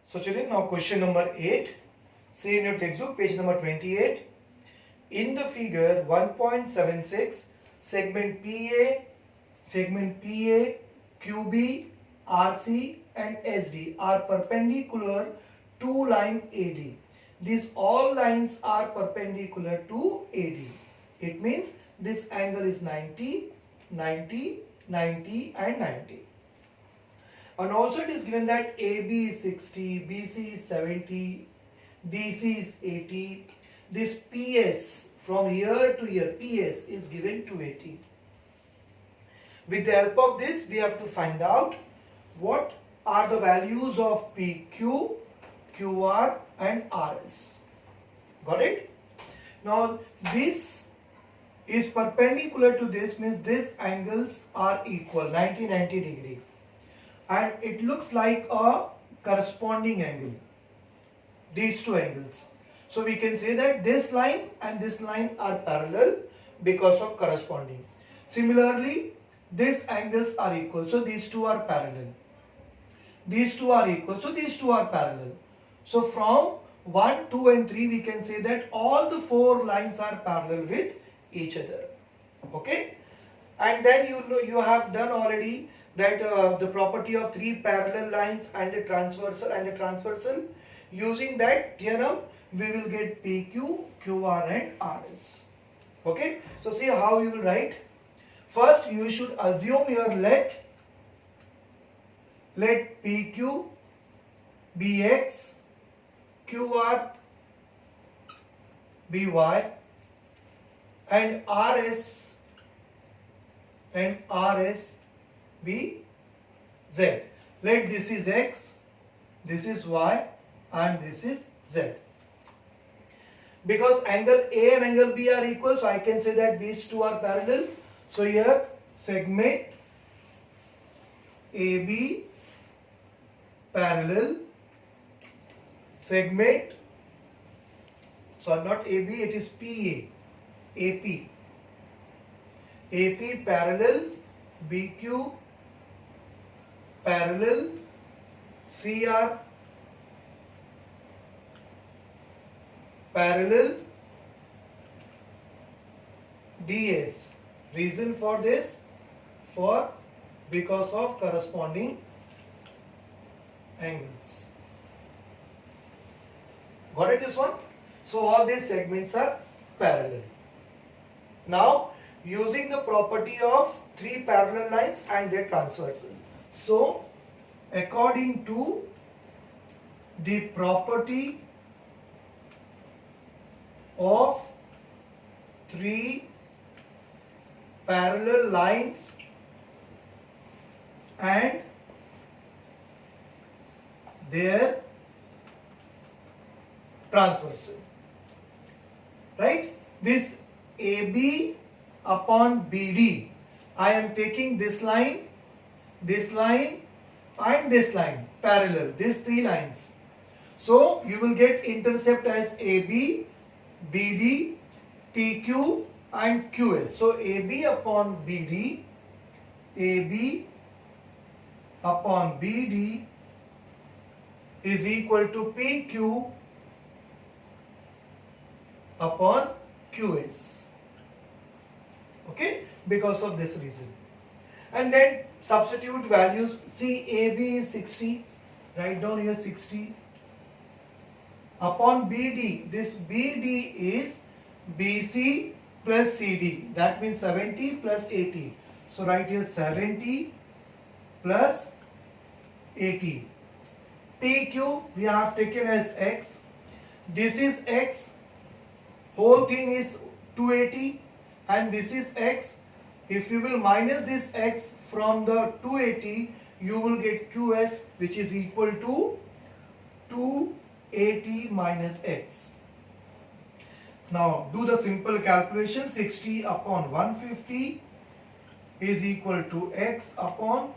So children, now question number 8. See in your textbook, page number 28. In the figure 1.76, segment PA, QB, RC and SD are perpendicular to line AD. These all lines are perpendicular to AD. It means this angle is 90, 90, 90 and 90. And also it is given that AB is 60, BC is 70, DC is 80. This PS from here to here, PS is given 280. With the help of this, we have to find out what are the values of PQ, QR and RS. Got it? Now this is perpendicular to this, means these angles are equal, 90-90 degree. And it looks like a corresponding angle, these two angles. So we can say that this line and this line are parallel because of corresponding. Similarly, these angles are equal, so these two are parallel. These two are equal, so these two are parallel. So from 1, 2 and 3 we can say that all the four lines are parallel with each other. Okay? And then you have done already that the property of three parallel lines and the transversal. Using that theorem, we will get PQ, QR and RS. Okay? So see how you will write. First, you should assume here let PQ be X, QR be Y and RS be Z. Let this is X, this is Y and this is Z. Because angle A and angle B are equal, so I can say that these two are parallel. So here segment AB parallel segment, so not AB, it is PA, AP parallel BQ parallel CR parallel DS. Reason for this? Because of corresponding angles. Got it, this one? So all these segments are parallel. Now using the property of three parallel lines and their transversal. So according to the property of three parallel lines and their transversal, right? This AB upon BD, I am taking this line and this line parallel, these three lines. So you will get intercept as AB, BD, PQ and QS. So AB upon BD is equal to PQ upon QS. Okay, because of this reason. And then substitute values. See, AB is 60, write down here 60 upon BD. This BD is BC plus CD, that means 70 plus 80. So write here 70 plus 80. PQ we have taken as X. This is X. Whole thing is 280 and this is X. If you will minus this X from the 280, you will get QS, which is equal to 280 minus X. Now do the simple calculation. 60 upon 150 is equal to X upon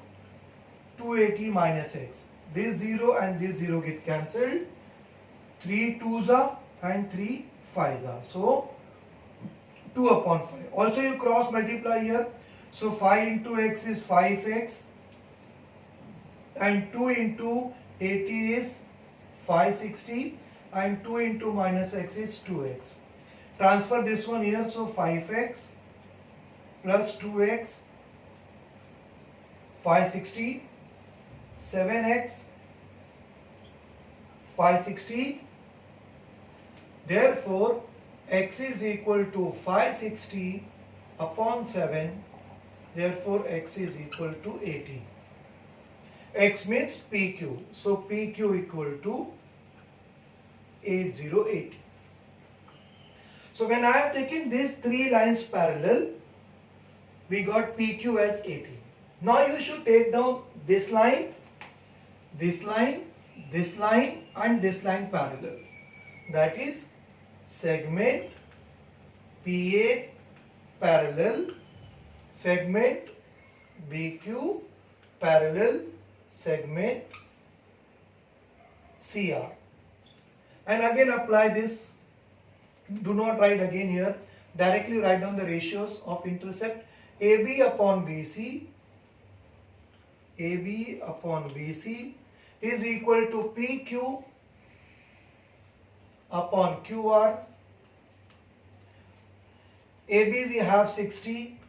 280 minus X. This 0 and this 0 get cancelled. 3 2s are and 3 5s are. So 2 upon 5. Also you cross multiply here. So 5 into X is 5X and 2 into 80 is 560 and 2 into minus x is 2x. Transfer this one here, so 5x plus 2x, 560, 7x, 560. Therefore, x is equal to 560 upon 7. Therefore, x is equal to 80. X means PQ. So, PQ equal to 8080. So, when I have taken these three lines parallel, we got PQ as 80. Now, you should take down this line, this line, this line and this line parallel. That is segment PA parallel, segment BQ parallel, segment CR. And again apply this. Do not write again here. Directly write down the ratios of intercept. AB upon BC, AB upon BC is equal to PQ upon QR. AB we have 60,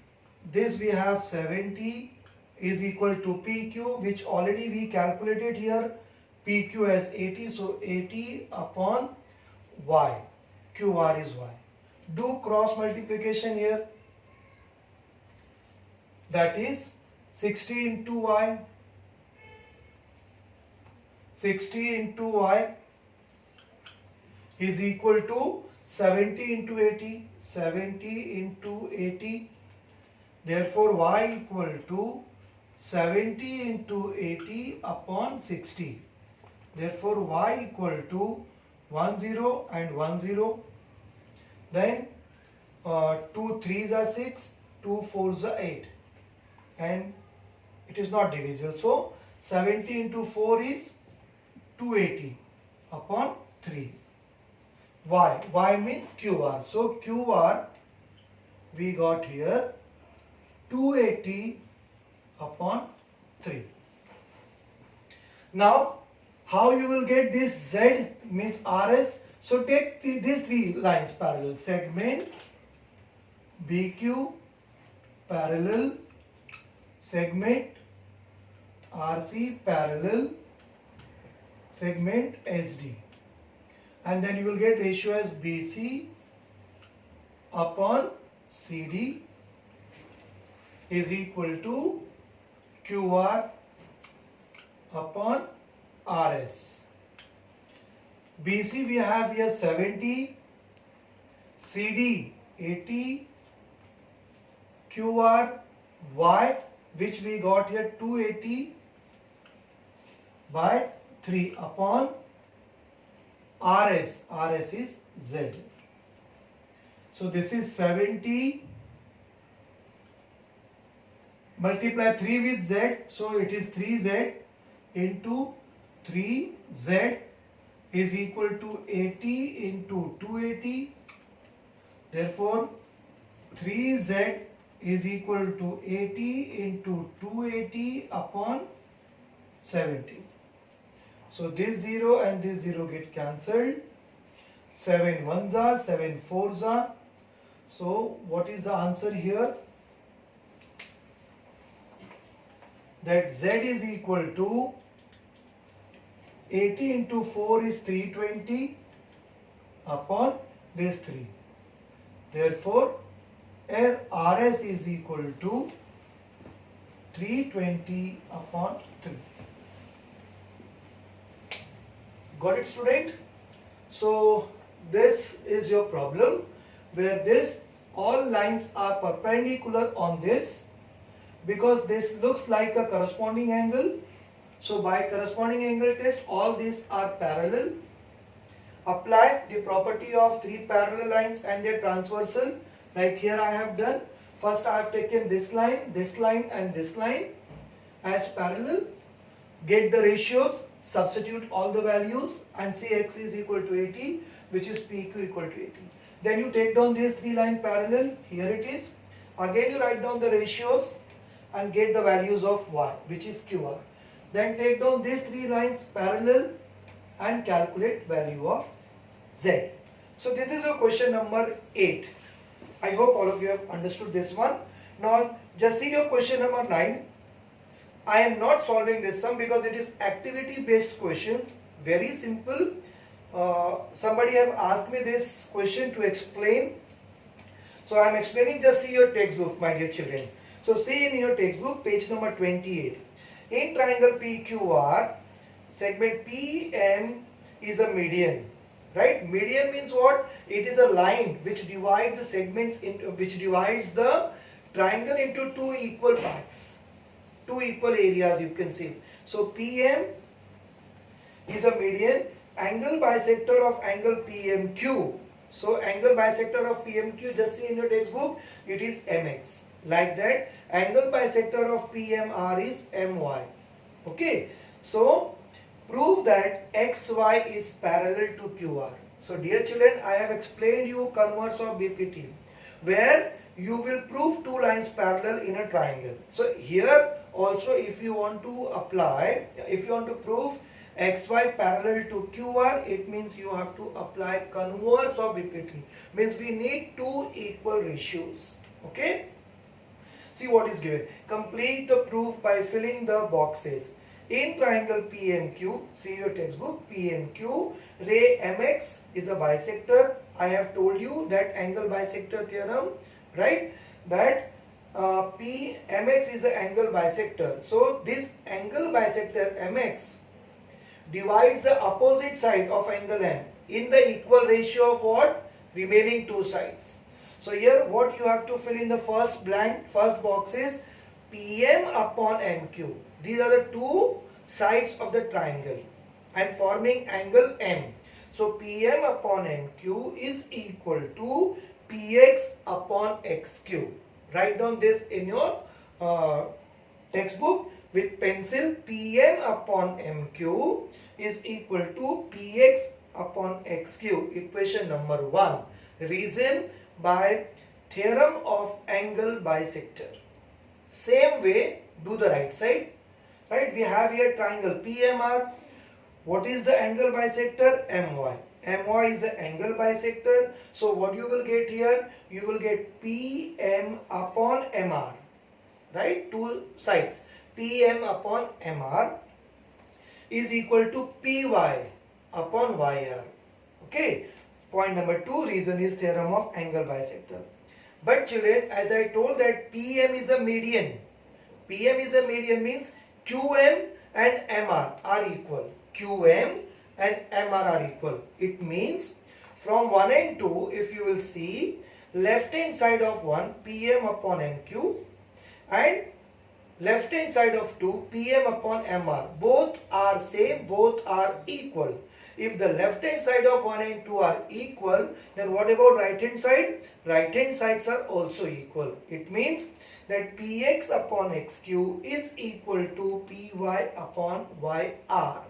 this we have 70 is equal to PQ, which already we calculated here, PQ as 80, so 80 upon Y, QR is Y. Do cross multiplication here, that is 60 into Y, 60 into Y is equal to 70 into 80, 70 into 80. Therefore, Y equal to 70 into 80 upon 60. Therefore, Y equal to 10 and 10. Then 2 3s are 6, 2 4s are 8. And it is not divisible. So, 70 into 4 is 280 upon 3. Y means QR. So, QR we got here 280 upon 3. Now, how you will get this Z means RS? So, take these three lines parallel. Segment BQ parallel, segment RC parallel, segment SD. And then you will get ratio as BC upon CD is equal to QR upon RS. BC we have here 70, CD 80, QR Y which we got here 280 by 3 upon RS. RS is Z. So this is 70 multiply 3 with Z. So it is 3Z into 3Z is equal to 80 into 280. Therefore 3Z is equal to 80 into 280 upon 70. So this 0 and this 0 get cancelled. 7 1s are, 7 4s are. So what is the answer here? That Z is equal to 80 into 4 is 320 upon this 3. Therefore, RS is equal to 320 upon 3. Got it, student? So this is your problem where this all lines are perpendicular on this because this looks like a corresponding angle. So by corresponding angle test, all these are parallel. Apply the property of three parallel lines and their transversal. Like here I have done. First I have taken this line and this line as parallel. Get the ratios, substitute all the values and see x is equal to 80, which is PQ equal to 80. Then you take down these three lines parallel. Here it is. Again you write down the ratios and get the values of y, which is QR. Then take down these three lines parallel and calculate value of z. So this is your question number 8. I hope all of you have understood this one. Now just see your question number 9. I am not solving this sum because it is activity based questions, very simple. Somebody have asked me this question to explain. So I am explaining. Just see your textbook, my dear children. So see in your textbook, page number 28. In triangle PQR, segment PM is a median. Right? Median means what? It is a line which divides the segments into, which divides the triangle into two equal parts, two equal areas, you can see. So PM is a median, angle bisector of angle PMQ. So angle bisector of PMQ, just see in your textbook, it is MX. Like that, angle bisector of PMR is MY. Okay. So prove that XY is parallel to QR. So dear children, I have explained you converse of BPT, where you will prove two lines parallel in a triangle. So here also, if you want to apply, if you want to prove XY parallel to QR, it means you have to apply converse of BPT. Means we need two equal ratios. Okay. See what is given. Complete the proof by filling the boxes. In triangle PMQ, see your textbook, PMQ, ray MX is a bisector. I have told you that angle bisector theorem, right? That PMX is an angle bisector. So this angle bisector MX divides the opposite side of angle M in the equal ratio of what? Remaining two sides. So here what you have to fill in the first blank, first box is PM upon MQ. These are the two sides of the triangle and forming angle M. So PM upon MQ is equal to PX upon XQ. Write down this in your textbook with pencil. PM upon MQ is equal to PX upon XQ. Equation number 1. Reason by theorem of angle bisector. Same way, do the right side. Right, we have here triangle PMR. What is the angle bisector? MY. MY is the angle bisector. So what you will get here? You will get PM upon MR. Right, two sides. PM upon MR is equal to PY upon YR. Okay. Point number 2, reason is theorem of angle bisector. But children, as I told that PM is a median. PM is a median means QM and MR are equal. QM and MR are equal. It means from 1 and 2, if you will see, left hand side of 1 PM upon MQ and left hand side of 2 PM upon MR. Both are same, both are equal. If the left hand side of 1 and 2 are equal, then what about right hand side? Right hand sides are also equal. It means that Px upon Xq is equal to Py upon Yr.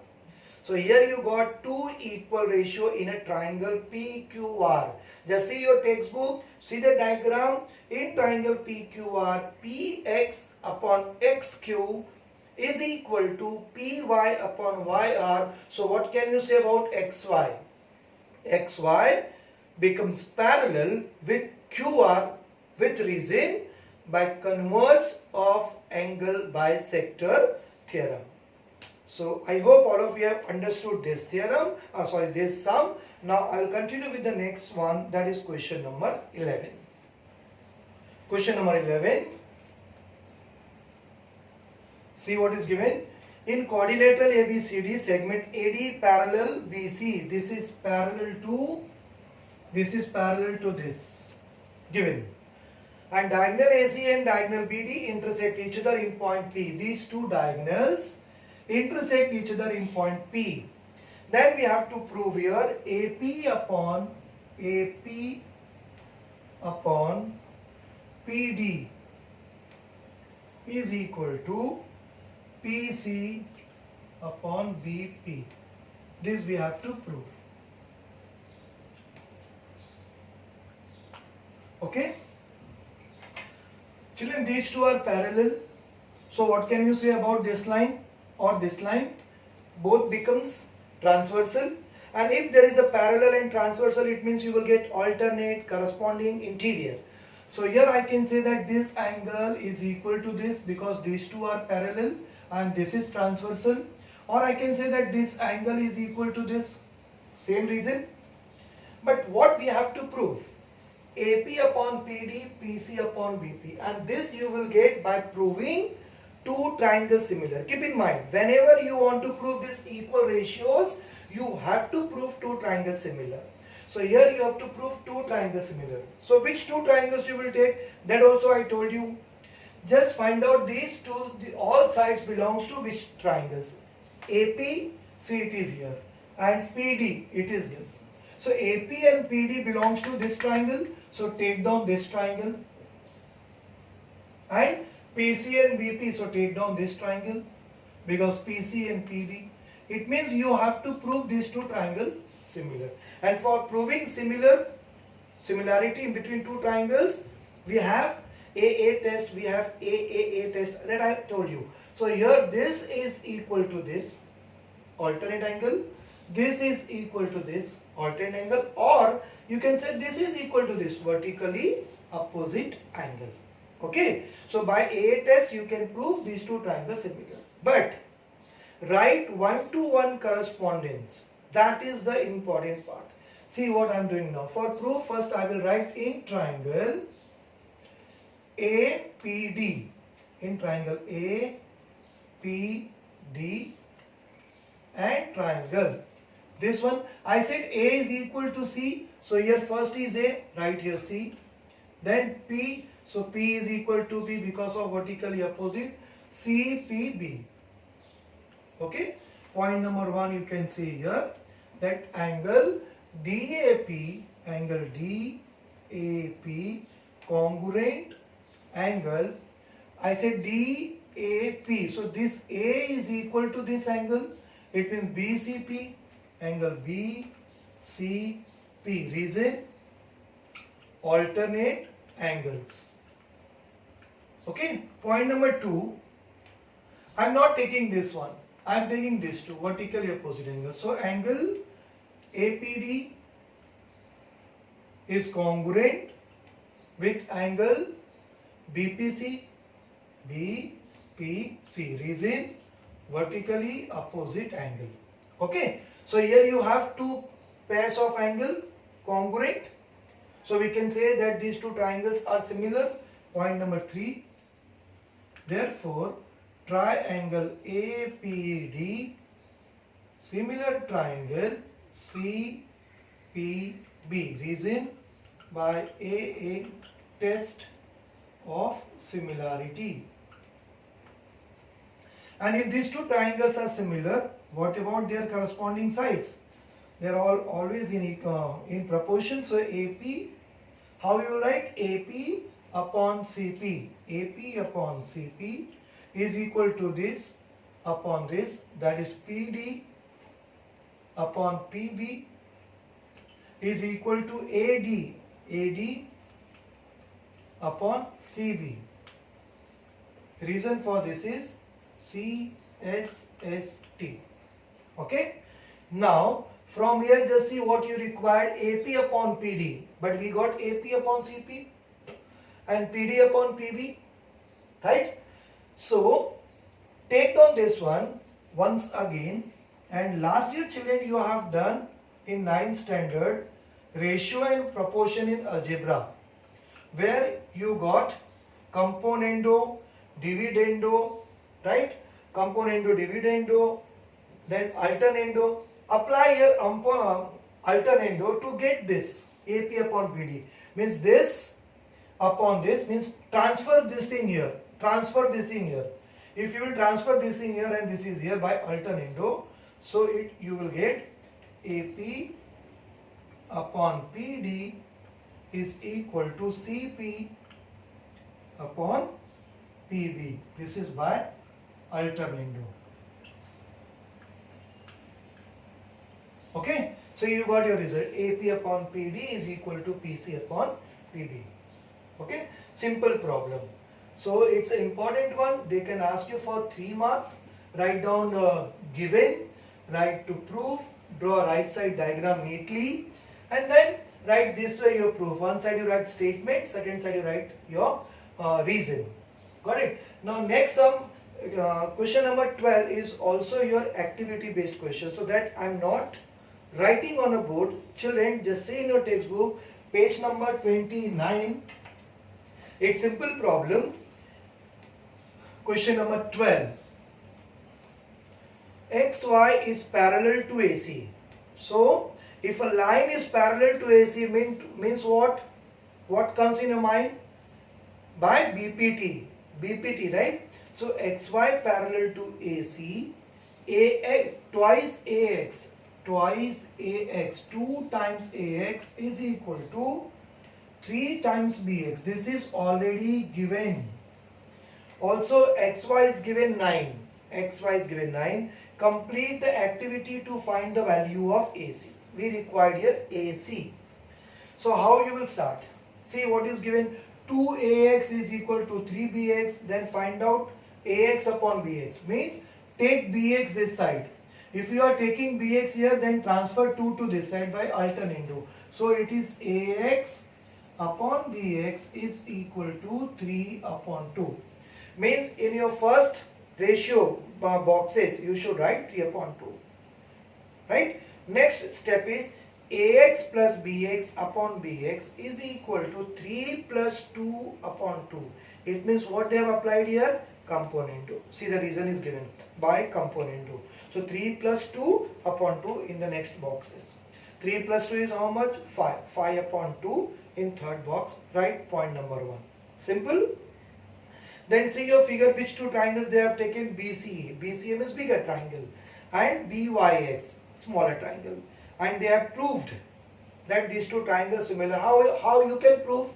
So here you got two equal ratio in a triangle PQR. Just see your textbook, see the diagram. In triangle PQR, Px upon Xq is equal to Py upon Yr. So what can you say about Xy? Xy becomes parallel with QR with reason by converse of angle bisector theorem. So I hope all of you have understood this theorem, this sum. Now I will continue with the next one, that is question number 11. Question number 11. See what is given. In quadrilateral ABCD, segment AD parallel BC. This is parallel to this. Given. And diagonal AC and diagonal BD intersect each other in point P. These two diagonals intersect each other in point P. Then we have to prove here AP upon PD is equal to PC upon BP. This we have to prove. Okay? Children, these two are parallel. So what can you say about this line or this line? Both becomes transversal. And if there is a parallel and transversal, it means you will get alternate corresponding interior. So here I can say that this angle is equal to this because these two are parallel and this is transversal. Or I can say that this angle is equal to this, same reason. But what we have to prove? AP upon PD, PC upon BP, and this you will get by proving two triangles similar. Keep in mind, whenever you want to prove this equal ratios, you have to prove two triangles similar. So here you have to prove two triangles similar. So which two triangles you will take? That also I told you. Just find out these two, all sides belongs to which triangles. AP, see it is here, and PD, it is this. So AP and PD belongs to this triangle. So take down this triangle. And PC and BP, so take down this triangle because PC and PB. It means you have to prove these two triangles similar. And for proving similarity in between two triangles, we have AA test, we have AAA test that I told you. So here this is equal to this alternate angle, this is equal to this alternate angle, or you can say this is equal to this vertically opposite angle. Okay, so by AA test you can prove these two triangles similar. But write one-to-one correspondence. That is the important part. See what I am doing now. For proof, first I will write in triangle APD. In triangle APD and triangle. This one, I said A is equal to C. So here first is A, write here C. Then P, so P is equal to B because of vertically opposite. CPB. Okay. Point number 1 you can see here that angle DAP, congruent angle. I said DAP. So this A is equal to this angle. It means BCP, angle BCP. Reason? Alternate angles. Okay. Point number 2. I am not taking this one. I am taking this two, vertically opposite angles. So angle APD is congruent with angle BPC. Reason? Vertically opposite angle. Okay. So here you have two pairs of angle congruent. So we can say that these two triangles are similar. Point number 3. Therefore, triangle APD, similar triangle CPB. Reason? By AA test of similarity. And if these two triangles are similar, what about their corresponding sides? They are all always in proportion. So AP, how you write? AP upon CP. AP upon CP is equal to this upon this, that is PD upon PB is equal to AD upon CB. Reason for this is CSST. Okay. Now from here just see what you required, AP upon PD, but we got AP upon CP and PD upon PB, right? So take down this one once again, and last year children you have done in 9th standard ratio and proportion in algebra, where you got componendo, dividendo, right? Componendo, dividendo, then alternando. Apply here alternando to get this AP upon PD. Means this upon this means transfer this thing here. Transfer this thing here. If you will transfer this thing here and this is here by alternando, so you will get AP upon PD is equal to CP upon PB. This is by alternando. Okay, so you got your result. AP upon PD is equal to PC upon PB. Okay, simple problem. So it's an important one. They can ask you for 3 marks. Write down given Write to prove, draw right side diagram neatly, and then write this way your proof. One side you write statement, second side you write your reason. Got it? Now next sum, question number 12 is also your activity based question. So that I am not writing on a board. Children, just see in your textbook, page number 29. It's simple problem. Question number 12. XY is parallel to AC. So, if a line is parallel to AC means what? What comes in your mind? By BPT. BPT, right? So, XY parallel to AC, AX, twice AX, 2 times AX is equal to 3 times BX. This is already given. Also, XY is given 9. XY is given 9. Complete the activity to find the value of AC. We required here AC. So how you will start? See what is given. 2AX is equal to 3BX. Then find out AX upon BX. Means take BX this side. If you are taking BX here, then transfer 2 to this side by alternating. So it is AX upon BX is equal to 3 upon 2. Means in your first ratio boxes you should write 3 upon 2. Right? Next step is AX plus BX upon BX is equal to 3 plus 2 upon 2. It means what they have applied here? Component 2. See, the reason is given by component 2. So 3 plus 2 upon 2 in the next boxes. 3 plus 2 is how much? 5. 5 upon 2 in third box. Write point number 1. Simple. Then see your figure, which two triangles they have taken. BCA. BCM is bigger triangle. And BYX, smaller triangle. And they have proved that these two triangles similar. How you can prove?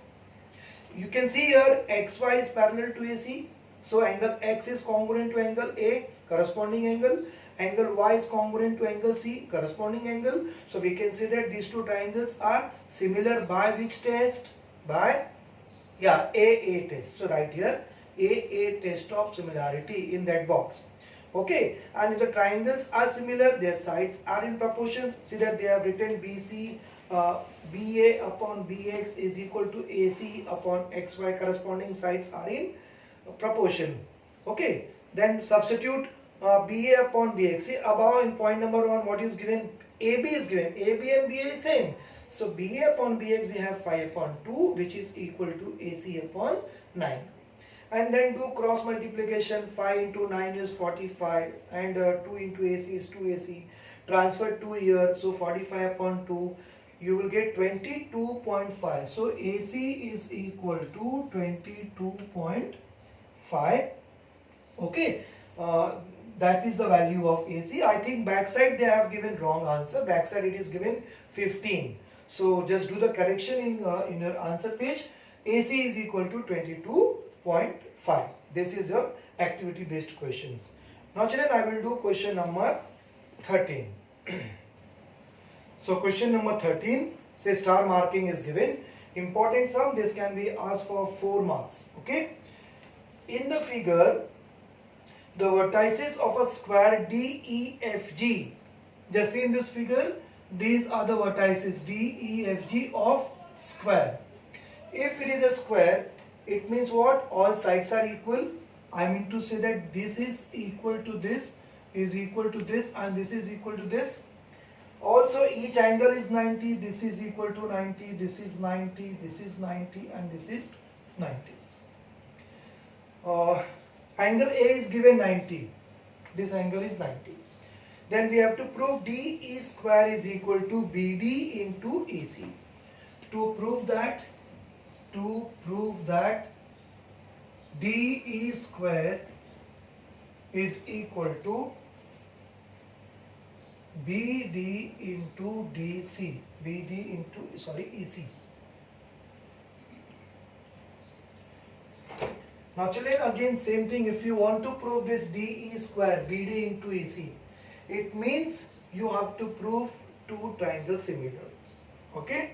You can see here XY is parallel to AC. So angle X is congruent to angle A, corresponding angle. Angle Y is congruent to angle C, corresponding angle. So we can say that these two triangles are similar by which test? By AA test. So right here AA test of similarity in that box. Okay, and if the triangles are similar, their sides are in proportion. See that they have written BC, BA upon BX is equal to AC upon XY. Corresponding sides are in proportion. Okay, then substitute BA upon BX. See above in point number 1 what is given? AB is given. AB and BA is same. So BA upon BX we have 5 upon 2 which is equal to AC upon 9. And then do cross multiplication. 5 into 9 is 45 and 2 into AC is 2AC. Transfer 2 here, so 45 upon 2 you will get 22.5. So AC is equal to 22.5. Okay, that is the value of AC. I think backside they have given wrong answer. Backside it is given 15. So just do the correction in your answer page. AC is equal to 22.5. This is your activity based questions. Now children, I will do question number 13. So question number 13, say star marking is given. Important sum, this can be asked for 4 marks. Okay. In the figure, the vertices of a square DEFG. Just see in this figure, these are the vertices DEFG of square. If it is a square, it means what? All sides are equal. I mean to say that this is equal to this, is equal to this, and this is equal to this. Also each angle is 90, this is equal to 90, this is 90, this is 90, and this is 90. Angle A is given 90, this angle is 90. Then we have to prove DE square is equal to BD into AC. To prove that DE square is equal to BD into DC, EC. Now children, again same thing, if you want to prove this DE square, BD into EC, it means you have to prove two triangles similar. Okay?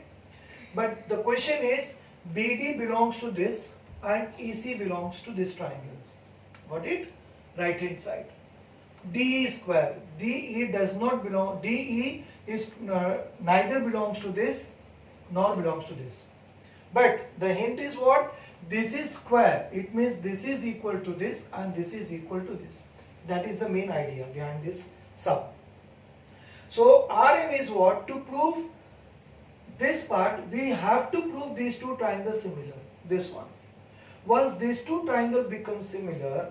But the question is, BD belongs to this and EC belongs to this triangle. Got it? Right hand side. DE square. DE does not belong. DE is neither belongs to this nor belongs to this. But the hint is what? This is square. It means this is equal to this and this is equal to this. That is the main idea behind this sum. So our aim is what? To prove this part, we have to prove these two triangles similar. This one. Once these two triangles become similar,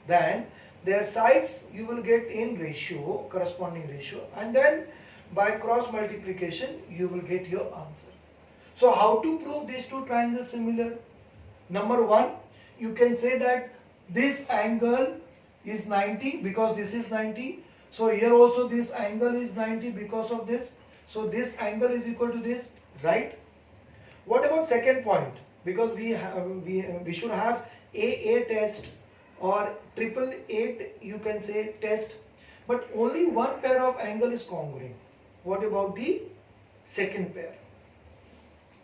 then their sides you will get in ratio, corresponding ratio, and then by cross multiplication you will get your answer. So how to prove these two triangles similar? Number one, you can say that this angle is 90 because this is 90. So here also this angle is 90 because of this. So this angle is equal to this, right? What about second point? Because we should have AA test or triple eight, you can say test, but only one pair of angle is congruent. What about the second pair?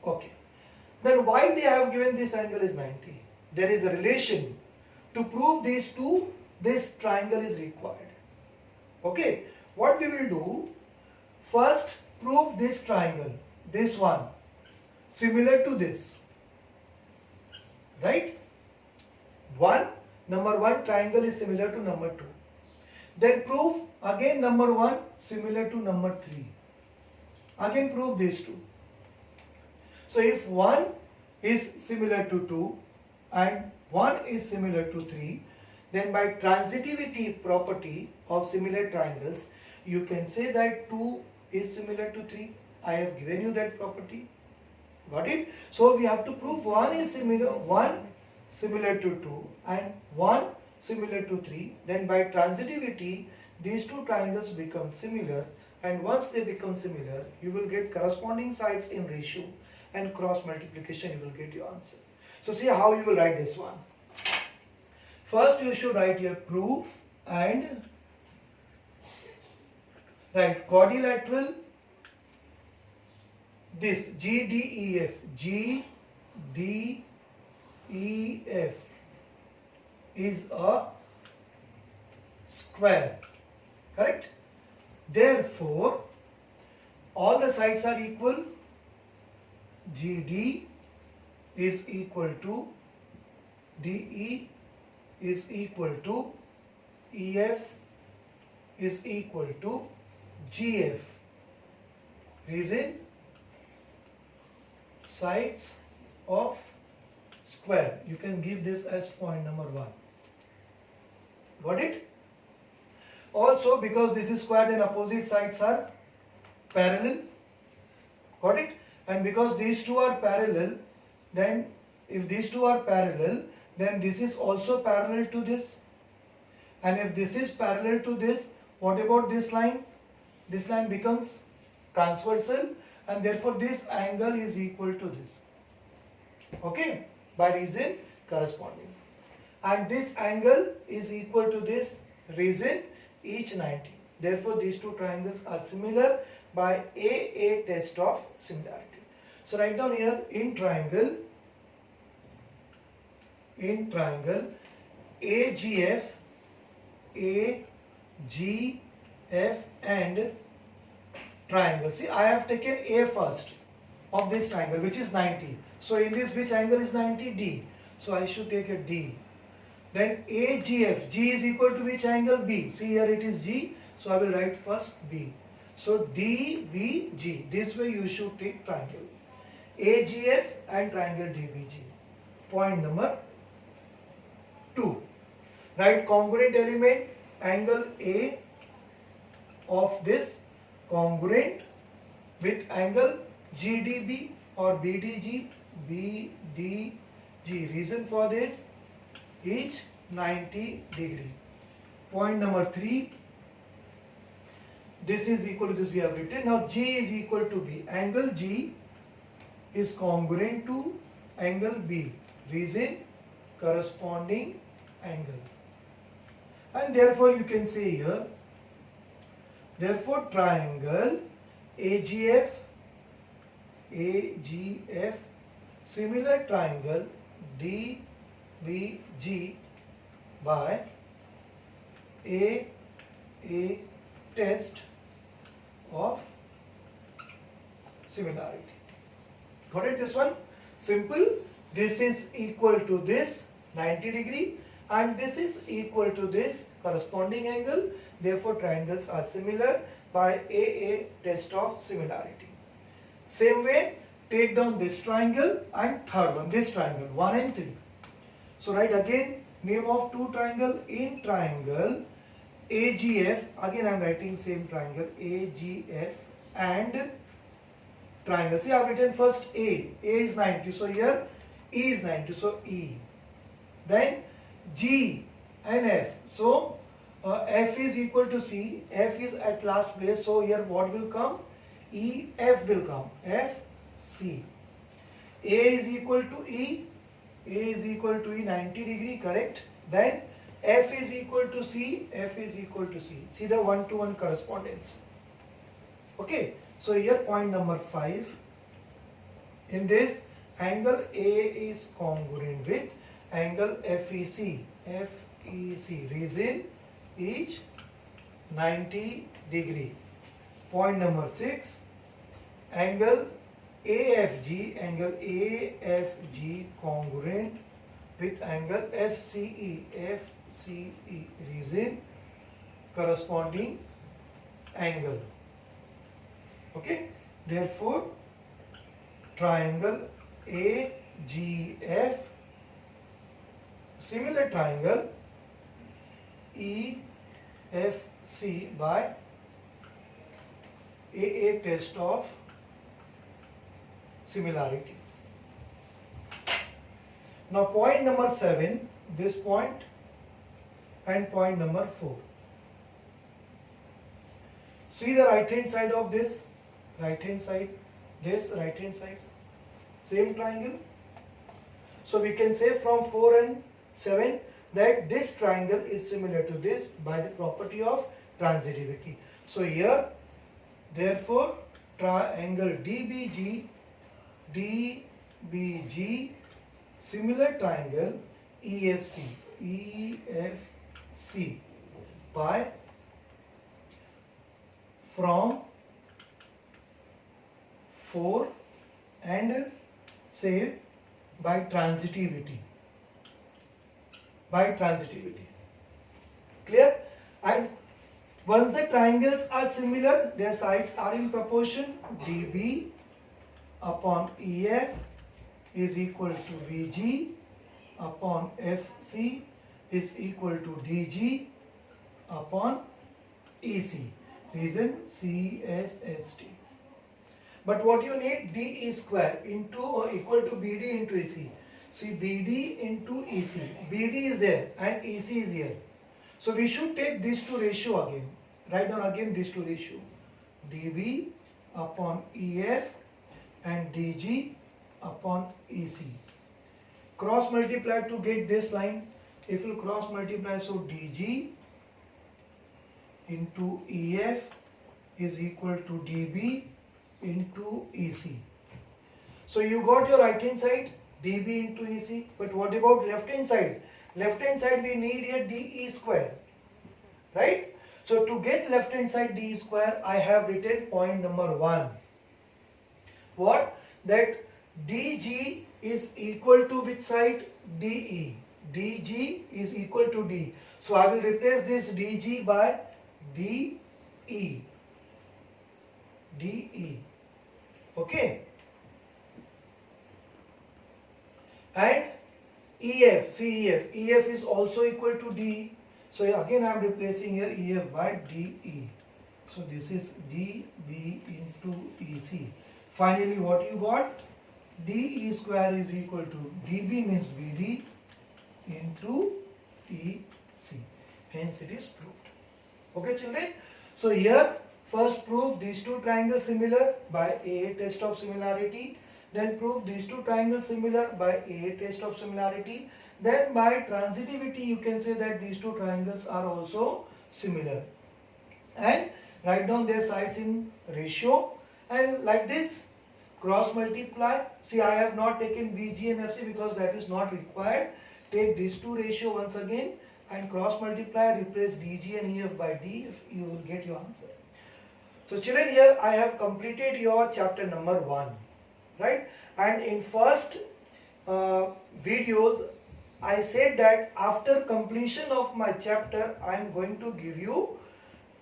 Okay. Then why they have given this angle is 90? There is a relation. To prove these two, this triangle is required. Okay. What we will do? First, prove this triangle, this one, similar to this. Right? Number one triangle is similar to number 2. Then prove again number 1 similar to number 3. Again prove these two. So if 1 is similar to 2 and 1 is similar to 3, then by transitivity property of similar triangles, you can say that 2 is similar to 3. I have given you that property. Got it? So we have to prove 1 is similar to 2 and 1 similar to 3. Then by transitivity, these two triangles become similar, and once they become similar, you will get corresponding sides in ratio, and cross multiplication you will get your answer. So see how you will write this one. First you should write here proof and write quadrilateral, this GDEF is a square, correct? Therefore all the sides are equal. GD is equal to DE is equal to EF is equal to GF. Reason? Sides of square. You can give this as point number 1. Got it? Also, because this is square, then opposite sides are parallel. Got it? And because these two are parallel, then if these two are parallel, then this is also parallel to this. And if this is parallel to this, what about this line? This line becomes transversal, and therefore this angle is equal to this. Okay? By reason corresponding. And this angle is equal to this, reason each 90. Therefore these two triangles are similar by AA test of similarity. So write down here in triangle AGF and triangle. See, I have taken A first of this triangle, which is 90. So in this, which angle is 90? D. So I should take a D. Then AGF, G is equal to which angle? B. See, here it is G. So I will write first B. So DBG. This way you should take triangle AGF and triangle DBG. Point number 2. Write congruent element angle A of this congruent with angle GDB or BDG. Reason for this is 90 degree. Point number 3. This is equal to this we have written. Now G is equal to B. Angle G is congruent to angle B. Reason corresponding angle. And therefore you can say here, therefore triangle AGF similar triangle DBG by AGF A test of similarity. Got it, this one? Simple. This is equal to this 90 degree and this is equal to this corresponding angle. Therefore, triangles are similar by A test of similarity. Same way, take down this triangle and third one, this triangle, 1 and 3. So write again name of two triangle. In triangle AGF, again I am writing same triangle AGF and triangle. See, I have written first A is 90, so here E is 90, so E. Then G and F, so F is equal to C, F is at last place, so here what will come? E, F will come, F, C. A is equal to E, A is equal to E 90 degree, correct? Then F is equal to C, F is equal to C. See the one-to-one correspondence. Okay, so here point number 5. In this, angle A is congruent with angle FEC. FEC, reason is 90 degree. Point number 6, angle AFG, angle AFG congruent with angle FCE, FCE, reason corresponding angle. Okay, therefore triangle AGF, similar triangle EFC by AA test of similarity. Now point number 7, this point and point number 4. See the right hand side of this, right hand side, this right hand side, same triangle. So we can say from 4 and 7 that this triangle is similar to this by the property of transitivity. So here, therefore, triangle DBG, similar triangle EFC, EFC by from 4 and say by transitivity. By transitivity. Clear? And once the triangles are similar, their sides are in proportion. DB upon EF is equal to VG upon FC is equal to DG upon EC. Reason CSST. But what you need, DE square into or equal to BD into EC. See, BD into EC. BD is there and EC is here. So we should take these two ratio again. Write down again these two ratio. DB upon EF and DG upon EC. Cross multiply to get this line. If you cross multiply, so DG into EF is equal to DB into EC. So you got your right hand side DB into EC, but what about left hand side? Left hand side we need here DE square, right? So to get left hand side DE square, I have written point number 1. What? That DG is equal to which side? DE. DG is equal to D. So I will replace this DG by DE. DE. Okay. And EF, see EF. EF is also equal to D. So again I am replacing here EF by DE. So this is DB into EC. Finally what you got? DE square is equal to DB means BD into EC. Hence it is proved. Okay children. So here first prove these two triangles similar by AA test of similarity. Then prove these two triangles similar by AA test of similarity. Then by transitivity you can say that these two triangles are also similar. And write down their sides in ratio. And like this, cross multiply. See, I have not taken VG and FC because that is not required. Take these two ratio once again and cross multiply, replace dg and ef by d, if you will get your answer. So children, here I have completed your chapter number 1, right? And in first videos I said that after completion of my chapter I am going to give you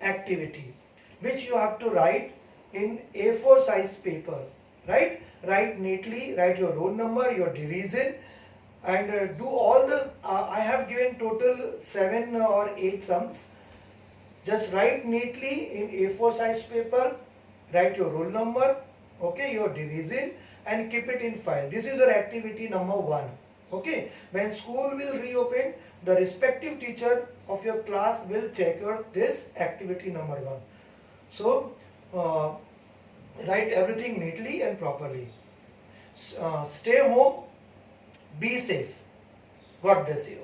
activity which you have to write in A4 size paper, right? Write neatly, write your roll number, your division, and do all the I have given total 7 or 8 sums. Just write neatly in A4 size paper, write your roll number, okay, your division, and keep it in file. This is your activity number 1. Okay, when school will reopen, the respective teacher of your class will check your this activity number 1. So write everything neatly and properly. Stay home, be safe. God bless you.